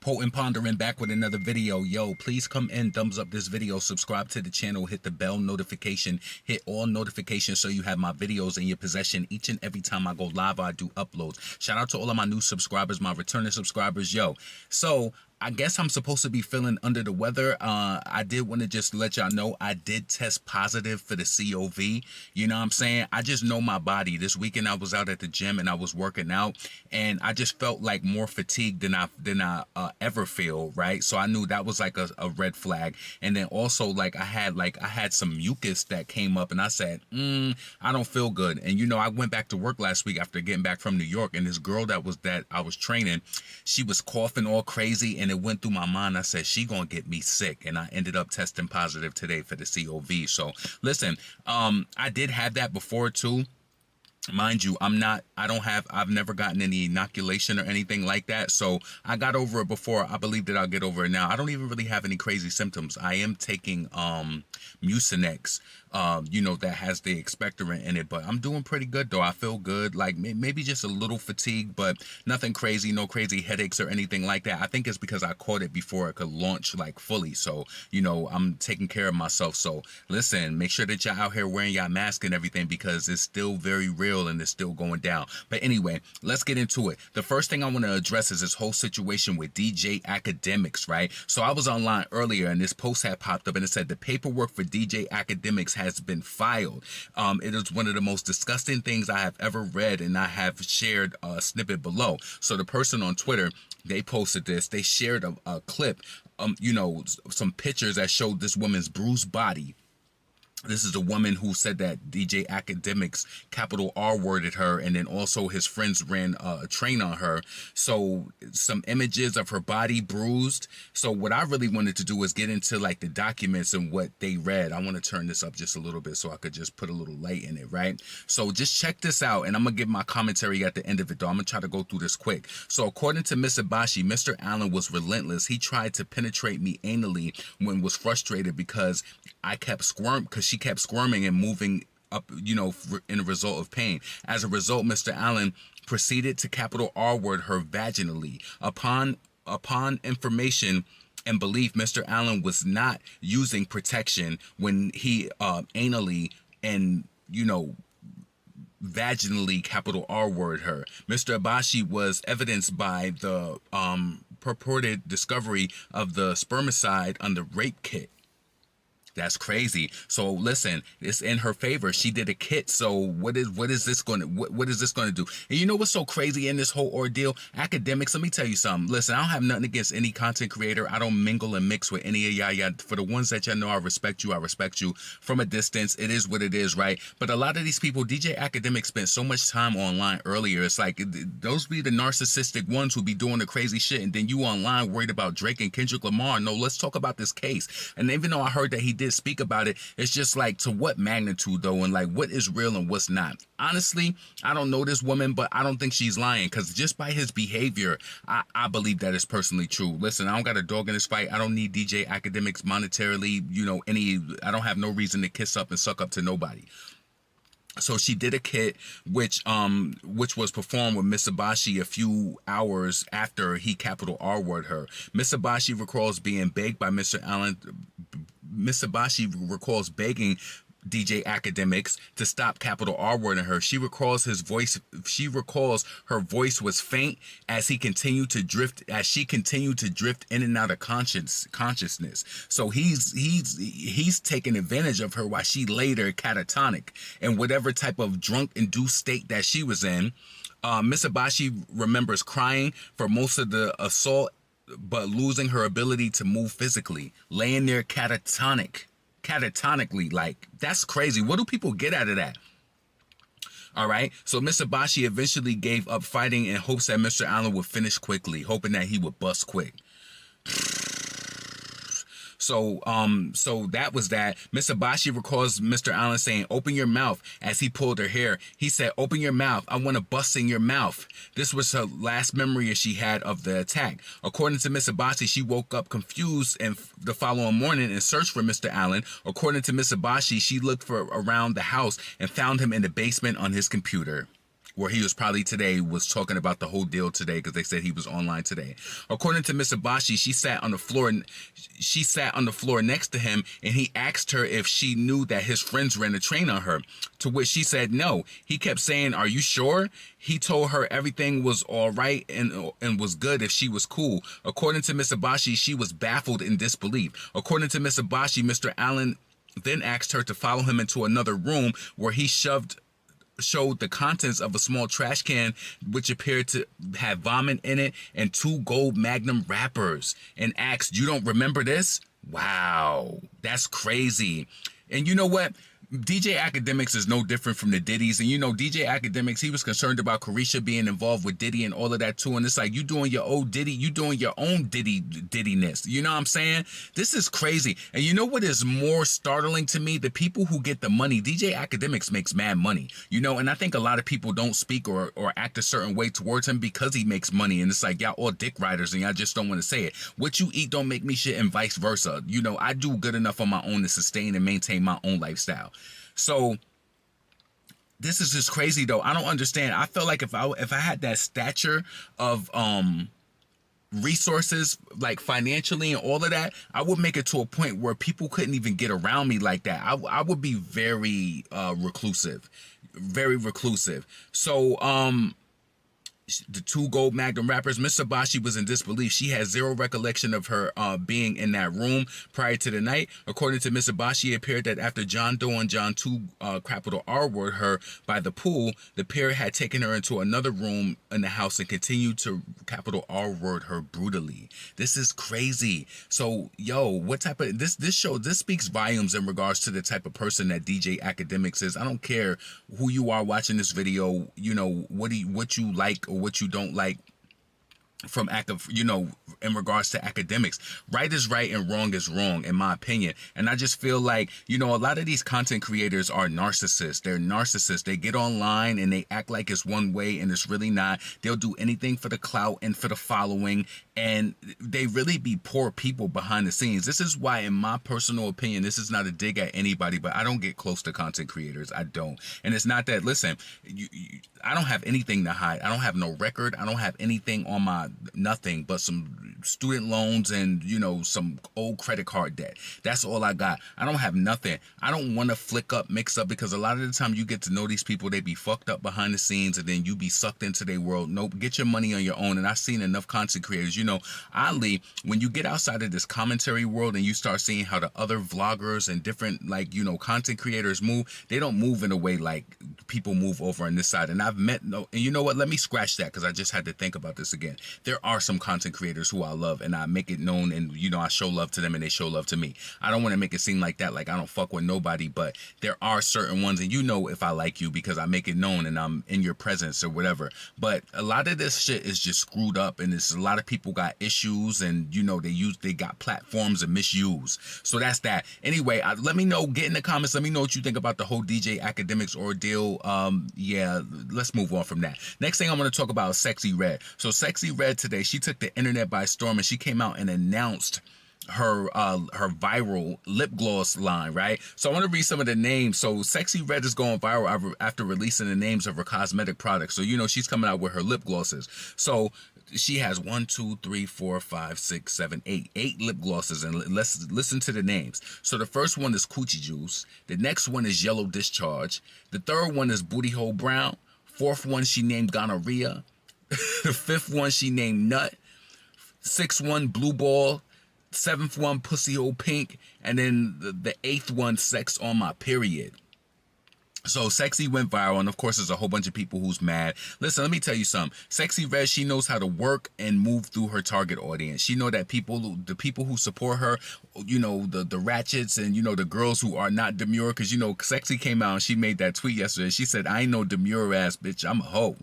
Potent Pondering back with another video. Yo, please come in, thumbs up this video, subscribe to the channel, hit the bell notification, hit all notifications so you have my videos in your possession each and every time I go live or I do uploads. Shout out to all of my new subscribers, my returning subscribers. Yo, so I guess I'm supposed to be feeling under the weather. I did want to just let y'all know I did test positive for the COVID. You know what I'm saying? I just know my body. This weekend I was out at the gym and I was working out and I just felt like more fatigued than I ever feel, right? So I knew that was like a red flag. And then also like I had some mucus that came up and I said, I don't feel good. And you know, I went back to work last week after getting back from New York, and this girl that I was training, she was coughing all crazy, and it went through my mind. I said, she gonna get me sick, and I ended up testing positive today for the COVID. So listen, I did have that before too. Mind you, I've never gotten any inoculation or anything like that. So I got over it before. I believe that I'll get over it now. I don't even really have any crazy symptoms. I am taking Mucinex, you know, that has the expectorant in it, but I'm doing pretty good though. I feel good, like maybe just a little fatigue, but nothing crazy, no crazy headaches or anything like that. I think it's because I caught it before it could launch like fully. So, you know, I'm taking care of myself. So listen, make sure that y'all out here wearing y'all mask and everything, because it's still very real and it's still going down. But anyway, let's get into it. The first thing I want to address is this whole situation with DJ Akademiks, right? So I was online earlier and this post had popped up and it said the paperwork for DJ Akademiks has been filed. It is one of the most disgusting things I have ever read, and I have shared a snippet below. So the person on Twitter, they posted this. They shared a clip, you know, some pictures that showed this woman's bruised body. This is a woman who said that DJ Akademiks capital R worded her, and then also his friends ran a train on her. So some images of her body bruised. So what I really wanted to do was get into like the documents and what they read. I want to turn this up just a little bit so I could just put a little light in it, right? So just check this out, and I'm gonna give my commentary at the end of it though. I'm gonna try to go through this quick. So according to Miss Abashi, Mr. Allen was relentless. He tried to penetrate me anally when was frustrated because she kept squirming and moving up, you know, in a result of pain. As a result, Mr. Allen proceeded to capital R word her vaginally. Upon information and belief, Mr. Allen was not using protection when he anally and, you know, vaginally capital R word her. Mr. Abashi was evidenced by the purported discovery of the spermicide on the rape kit. That's crazy. So listen, it's in her favor. She did a kit. So what is this going to do? And you know what's so crazy in this whole ordeal? Akademiks, let me tell you something. Listen, I don't have nothing against any content creator. I don't mingle and mix with any of y'all. For the ones that y'all know, I respect you. I respect you from a distance. It is what it is, right? But a lot of these people, DJ Akademiks spent so much time online earlier. It's like those be the narcissistic ones who be doing the crazy shit, and then you online worried about Drake and Kendrick Lamar. No, let's talk about this case. And even though I heard that he did speak about it, it's just like, to what magnitude though, and like what is real and what's not? Honestly, I don't know this woman, but I don't think she's lying, because just by his behavior, I believe that is personally true. Listen, I don't got a dog in this fight. I don't need DJ Akademiks monetarily, you know, I don't have no reason to kiss up and suck up to nobody. So she did a kit which was performed with Miss Abashi a few hours after he capital R word her. Miss Abashi recalls being begged by Mr. Allen. Miss Abashi recalls begging DJ Akademiks to stop capital R wording her. She recalls her voice was faint as she continued to drift in and out of consciousness. So he's taking advantage of her while she later catatonic in whatever type of drunk induced state that she was in. Miss Abashi remembers crying for most of the assault, but losing her ability to move physically, laying there catatonically. Like, that's crazy. What do people get out of that? All right. So Miss Abashi eventually gave up fighting in hopes that Mr. Allen would finish quickly, hoping that he would bust quick. So that was that. Miss Abashi recalls Mr. Allen saying, "Open your mouth," as he pulled her hair. He said, "Open your mouth. I want to bust in your mouth." This was her last memory she had of the attack. According to Miss Abashi, she woke up confused and the following morning and searched for Mr. Allen. According to Miss Abashi, she looked for around the house and found him in the basement on his computer. where he was probably today, was talking about the whole deal today because they said he was online today. According to Miss Abashi, she sat on the floor. She sat on the floor next to him, and he asked her if she knew that his friends ran a train on her. To which she said no. He kept saying, "Are you sure?" He told her everything was all right and was good if she was cool. According to Miss Abashi, she was baffled in disbelief. According to Miss Abashi, Mr. Allen then asked her to follow him into another room where he showed the contents of a small trash can which appeared to have vomit in it and 2 gold Magnum wrappers, and asked, "You don't remember this?" Wow, that's crazy. And you know what? DJ Akademiks is no different from the Diddies. And you know, DJ Akademiks, he was concerned about Carisha being involved with Diddy and all of that too. And it's like, you doing your own Diddy, you doing your own Diddiness. You know what I'm saying? This is crazy. And you know what is more startling to me? The people who get the money. DJ Akademiks makes mad money, you know, and I think a lot of people don't speak or act a certain way towards him because he makes money. And it's like, y'all all dick riders and y'all just don't want to say it. What you eat don't make me shit, and vice versa. You know, I do good enough on my own to sustain and maintain my own lifestyle. So this is just crazy though. I don't understand. I feel like if I had that stature of resources, like financially and all of that, I would make it to a point where people couldn't even get around me like that. I would be very reclusive. Very reclusive. So the 2 gold Magnum wrappers. Miss Abashi was in disbelief. She had zero recollection of her being in that room prior to the night. According to Miss Abashi, it appeared that after John Doe and John 2 capital R word her by the pool, the pair had taken her into another room in the house and continued to capital R word her brutally. This is crazy. So, yo, what type of this speaks volumes in regards to the type of person that DJ Akademiks is. I don't care who you are watching this video, you know, what you like or what you don't like from in regards to Akademiks. Right is right and wrong is wrong, in my opinion. And I just feel like, you know, a lot of these content creators are narcissists. They're narcissists. They get online and they act like it's one way and it's really not. They'll do anything for the clout and for the following, and they really be poor people behind the scenes. This is why, in my personal opinion, this is not a dig at anybody, but I don't get close to content creators. I don't. And it's not that, listen, I don't have anything to hide. I don't have no record. I don't have anything on my nothing but some student loans and, you know, some old credit card debt. That's all I got. I don't have nothing. I don't want to flick up, mix up, because a lot of the time you get to know these people, they be fucked up behind the scenes and then you be sucked into their world. Nope, get your money on your own. And I've seen enough content creators, you know, oddly, when you get outside of this commentary world and you start seeing how the other vloggers and different, like, you know, content creators move, they don't move in a way like people move over on this side. And I've met, and you know what, let me scratch that because I just had to think about this again. There are some content creators who I love and I make it known, and, you know, I show love to them and they show love to me. I don't want to make it seem like that, like I don't fuck with nobody, but there are certain ones, and you know if I like you because I make it known and I'm in your presence or whatever. But a lot of this shit is just screwed up, and it's a lot of people got issues, and, you know, they got platforms and misuse. So that's that. Anyway, let me know, get in the comments, let me know what you think about the whole DJ Akademiks ordeal. Yeah, let's move on from that. Next thing I'm going to talk about is Sexyy Red. So Sexyy Red today, she took the internet by storm and she came out and announced her viral lip gloss line, right? So I want to read some of the names. So Sexyy Red is going viral after releasing the names of her cosmetic products. So, you know, she's coming out with her lip glosses. So she has 1, 2, 3, 4, 5, 6, 7, 8 lip glosses, and let's listen to the names. So the first one is Coochie Juice. The next one is Yellow Discharge. The third one is Booty Hole Brown. Fourth one she named Gonorrhea. The fifth one she named Nut. Sixth one Blue Ball. Seventh one Pussy Hole Pink. And then the eighth one Sex on My Period. So Sexyy went viral, and of course there's a whole bunch of people who's mad. Listen, let me tell you something. Sexyy Red, she knows how to work and move through her target audience. She know that the people who support her, you know, the ratchets and, you know, the girls who are not demure, because, you know, Sexyy came out and she made that tweet yesterday. She said, "I ain't no demure ass bitch, I'm a hoe."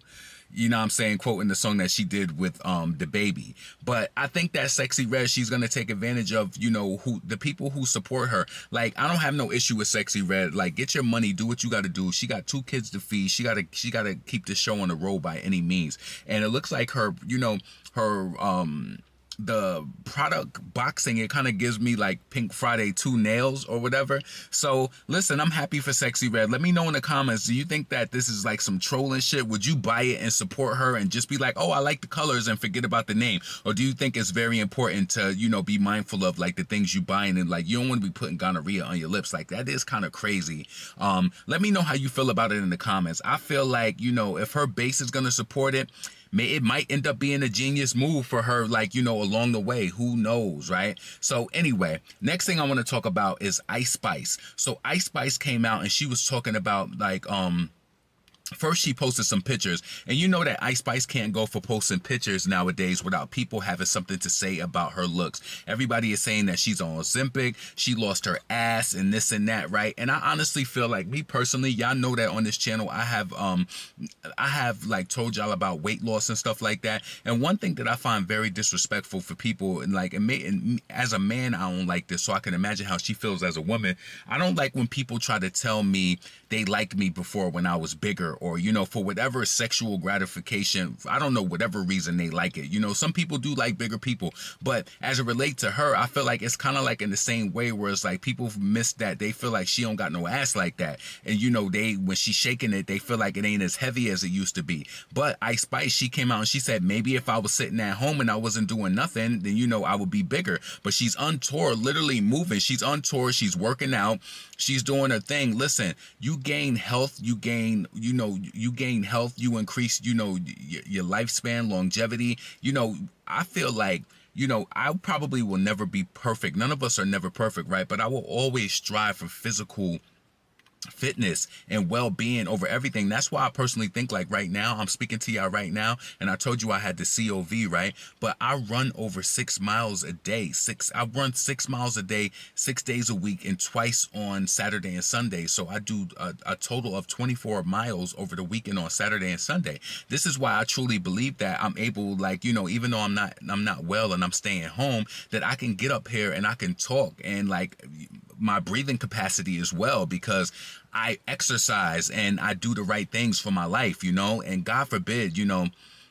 You know what I'm saying? Quoting the song that she did with the baby. But I think that Sexyy Red, she's gonna take advantage of, you know, the people who support her. Like, I don't have no issue with Sexyy Red. Like, get your money, do what you gotta do. She got 2 kids to feed. She gotta keep this show on the road by any means. And it looks like her, you know, her the product boxing, it kind of gives me like Pink Friday 2 nails or whatever. So listen, I'm happy for Sexyy Red. Let me know in the comments, do you think that this is like some trolling shit? Would you buy it and support her and just be like, oh, I like the colors and forget about the name? Or do you think it's very important to, you know, be mindful of like the things you buying, and like you don't want to be putting gonorrhea on your lips? Like that is kind of crazy. Let me know how you feel about it in the comments. I feel like, you know, if her base is gonna support it, it might end up being a genius move for her, like, you know, along the way. Who knows, right? So anyway, next thing I want to talk about is Ice Spice. So Ice Spice came out and she was talking about like first, she posted some pictures, and you know that Ice Spice can't go for posting pictures nowadays without people having something to say about her looks. Everybody is saying that she's on Ozempic, she lost her ass, and this and that, right? And I honestly feel like, me personally, y'all know that on this channel, I have like told y'all about weight loss and stuff like that. And one thing that I find very disrespectful for people, and like, and as a man, I don't like this, so I can imagine how she feels as a woman. I don't like when people try to tell me they liked me before when I was bigger, or, you know, for whatever sexual gratification, I don't know, whatever reason they like it. You know, some people do like bigger people, but as it relates to her, I feel like it's kind of like in the same way where it's like people miss that. They feel like she don't got no ass like that. And, you know, when she's shaking it, they feel like it ain't as heavy as it used to be. But Ice Spice, she came out and she said, maybe if I was sitting at home and I wasn't doing nothing, then, you know, I would be bigger. But she's on tour, literally moving. She's on tour. She's working out. She's doing her thing. Listen, you gain health, you gain, you know, you gain health, you increase, you know, your lifespan, longevity. You know, I feel like, you know, I probably will never be perfect. None of us are never perfect, right? But I will always strive for physical fitness and well-being over everything. That's why I personally think, like, right now, I'm speaking to y'all right now, and I told you I had the COV, right? But I run over 6 miles a day. I run 6 miles a day, 6 days a week, and twice on Saturday and Sunday. So I do a total of 24 miles over the weekend on Saturday and Sunday. This is why I truly believe that I'm able, like, you know, even though I'm not well and I'm staying home, that I can get up here and I can talk, and like my breathing capacity as well, because I exercise and I do the right things for my life, you know, and God forbid, you know,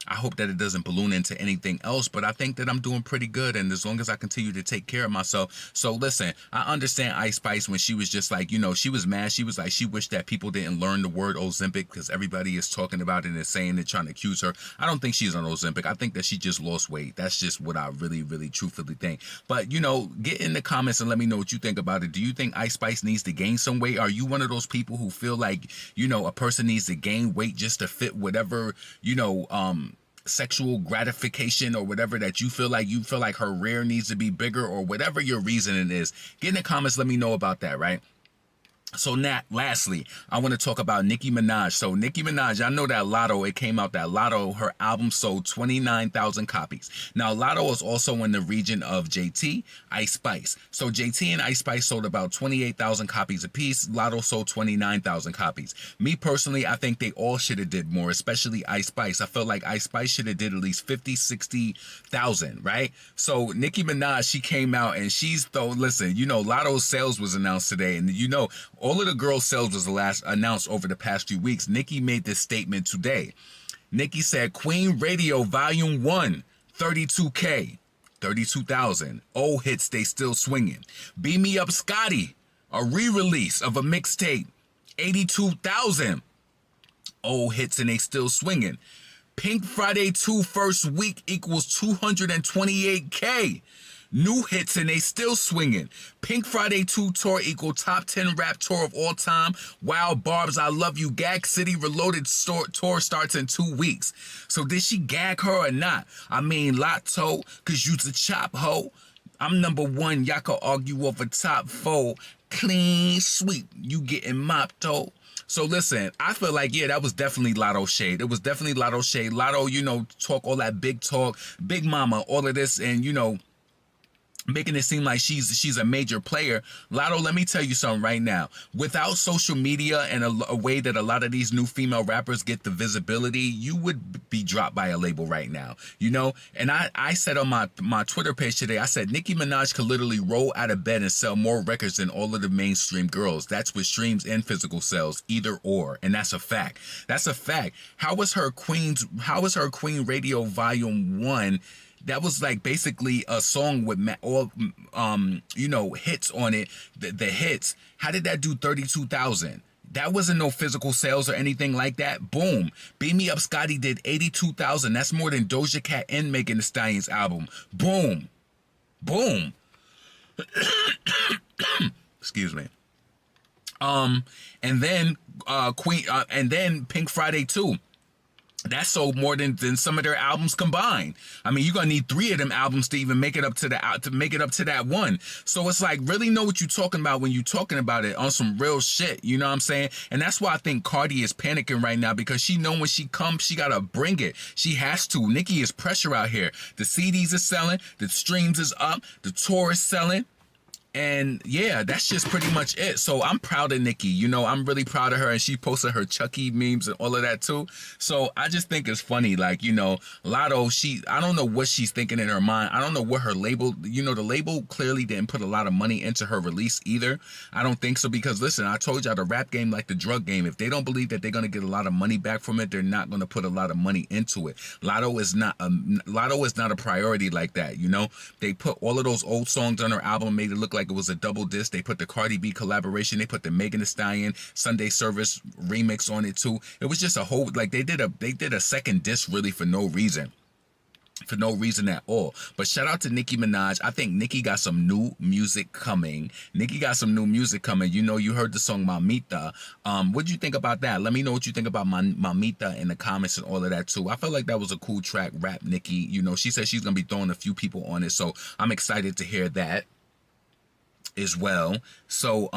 I hope that it doesn't balloon into anything else, but I think that I'm doing pretty good, and as long as I continue to take care of myself. So listen, I understand Ice Spice when she was just like, you know, she was mad. She was like, she wished that people didn't learn the word Ozempic because everybody is talking about it and saying it, trying to accuse her. I don't think she's on Ozempic. I think that she just lost weight. That's just what I really, really truthfully think. But, you know, get in the comments and let me know what you think about it. Do you think Ice Spice needs to gain some weight? Are you one of those people who feel like, you know, a person needs to gain weight just to fit whatever, you know, sexual gratification or whatever that you feel like her rear needs to be bigger, or whatever your reasoning is? Get in the comments, let me know about that, right? So now, lastly, I want to talk about Nicki Minaj. So Nicki Minaj, I know that Latto, it came out that Latto, her album sold 29,000 copies. Now, Latto is also in the region of JT, Ice Spice. So JT and Ice Spice sold about 28,000 copies apiece. Latto sold 29,000 copies. Me personally, I think they all should have did more, especially Ice Spice. I feel like Ice Spice should have did at least 50, 60,000, right? So Nicki Minaj, she came out and listen, you know, Latto's sales was announced today, and you know, all of the girls' sales was announced over the past few weeks. Nicki made this statement today. Nicki said, Queen Radio Volume 1, 32K, 32,000. Old hits, they still swinging. Beam Me Up Scotty, a re-release of a mixtape, 82,000. Old hits and they still swinging. Pink Friday 2 first week equals 228K. New hits and they still swinging. Pink Friday 2 tour equal top 10 rap tour of all time. Wild Barbs, I Love You, Gag City Reloaded tour starts in 2 weeks. So did she gag her or not? I mean, Latto, cause you's a chop hoe. I'm number one, y'all can argue over top 4. Clean sweep, you getting mopped though. So listen, I feel like, yeah, that was definitely Latto shade. It was definitely Latto shade. Latto, you know, talk all that big talk, big mama, all of this, and you know, making it seem like she's a major player. Latto, let me tell you something right now. Without social media and a way that a lot of these new female rappers get the visibility, you would be dropped by a label right now, you know? And I said on my Twitter page today, I said Nicki Minaj could literally roll out of bed and sell more records than all of the mainstream girls. That's with streams and physical sales, either or. And that's a fact. That's a fact. How is her Queen Radio Volume 1 that was like basically a song with all you know, hits on it, the hits. How did that do 32,000? That wasn't no physical sales or anything like that. Boom. Beam Me Up Scotty did 82,000. That's more than Doja Cat and Megan Thee Stallion's album. Boom. Boom. Excuse me. And then and then Pink Friday 2. That sold more than some of their albums combined. I mean, you're gonna need 3 of them albums to even make it up to that one. So it's like, really know what you're talking about when you're talking about it on some real shit. You know what I'm saying? And that's why I think Cardi is panicking right now, because she know when she comes, she gotta bring it. She has to. Nicki is pressure out here. The CDs are selling, the streams is up, the tour is selling. And yeah, that's just pretty much it. So I'm proud of Nicki. You know, I'm really proud of her. And she posted her Chucky memes and all of that too. So I just think it's funny. Like, you know, Latto, I don't know what she's thinking in her mind. I don't know what her label, you know, the label clearly didn't put a lot of money into her release either. I don't think so, because listen, I told y'all, the rap game, like the drug game, if they don't believe that they're going to get a lot of money back from it, they're not going to put a lot of money into it. Latto is not a priority like that. You know, they put all of those old songs on her album, made it look like it was a double disc. They put the Cardi B collaboration, they put the Megan Thee Stallion Sunday Service remix on it too. It was just a whole, like, they did a second disc really for no reason. For no reason at all. But shout out to Nicki Minaj. I think Nicki got some new music coming. You know, you heard the song Mamita. What'd you think about that? Let me know what you think about Mamita in the comments and all of that too. I felt like that was a cool track. Rap Nicki. You know, she said she's gonna be throwing a few people on it, so I'm excited to hear that as well. So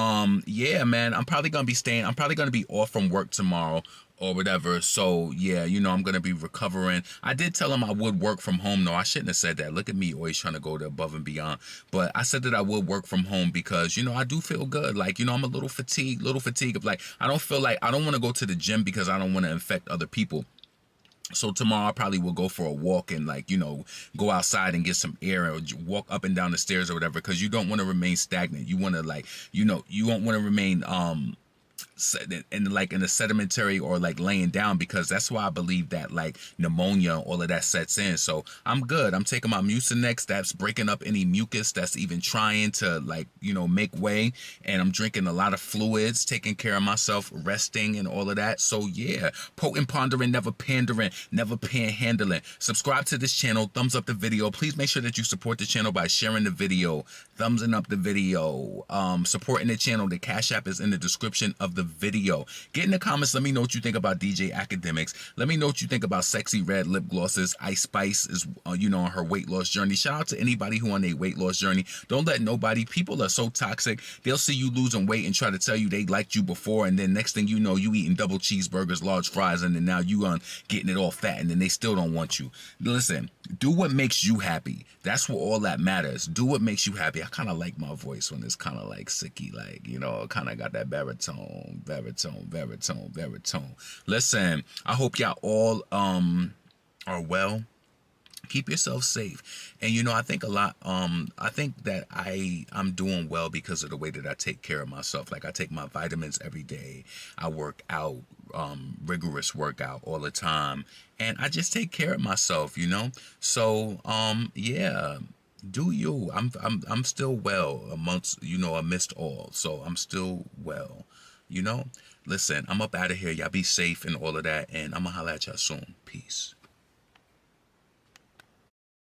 yeah, man, I'm probably gonna be off from work tomorrow or whatever. So yeah, you know, I'm gonna be recovering. I did tell him I would work from home. No, I shouldn't have said that. Look at me, always trying to go to above and beyond. But I said that I would work from home because, you know, I do feel good. Like, you know, I'm a little fatigued of, like, I don't want to go to the gym because I don't want to infect other people. So tomorrow I probably will go for a walk and, like, you know, go outside and get some air or walk up and down the stairs or whatever, because you don't want to remain stagnant. You want to, like, you know, you don't want to remain in a sedimentary or like laying down, because that's why I believe that like pneumonia, all of that sets in. So I'm good. I'm taking my Mucinex, that's breaking up any mucus that's even trying to, like, you know, make way, and I'm drinking a lot of fluids, taking care of myself, resting and all of that. So yeah, potent, pondering, never pandering, never panhandling. Subscribe to this channel, thumbs up the video. Please make sure that you support the channel by sharing the video, thumbsing up the video, supporting the channel. The Cash App is in the description of the video. Get in the comments, let me know what you think about DJ Akademiks. Let me know what you think about Sexyy Red Lip Glosses. Ice Spice is you know, on her weight loss journey. Shout out to anybody who on a weight loss journey. Don't let nobody, people are so toxic. They'll see you losing weight and try to tell you they liked you before, and then next thing you know, you eating double cheeseburgers, large fries, and then now you getting it all fat, and then they still don't want you. Listen, do what makes you happy. That's what all that matters. Do what makes you happy. I kind of like my voice when it's kind of like sicky, like, you know, kind of got that baritone. Listen, I hope y'all all are well. Keep yourself safe. And you know, I think I think that I'm doing well because of the way that I take care of myself. Like, I take my vitamins every day. I work out, rigorous workout all the time, and I just take care of myself, you know. So yeah, do you. I'm still well amidst all. So I'm still well, you know. Listen, I'm up out of here. Y'all be safe and all of that, and I'm gonna holla at y'all soon. Peace.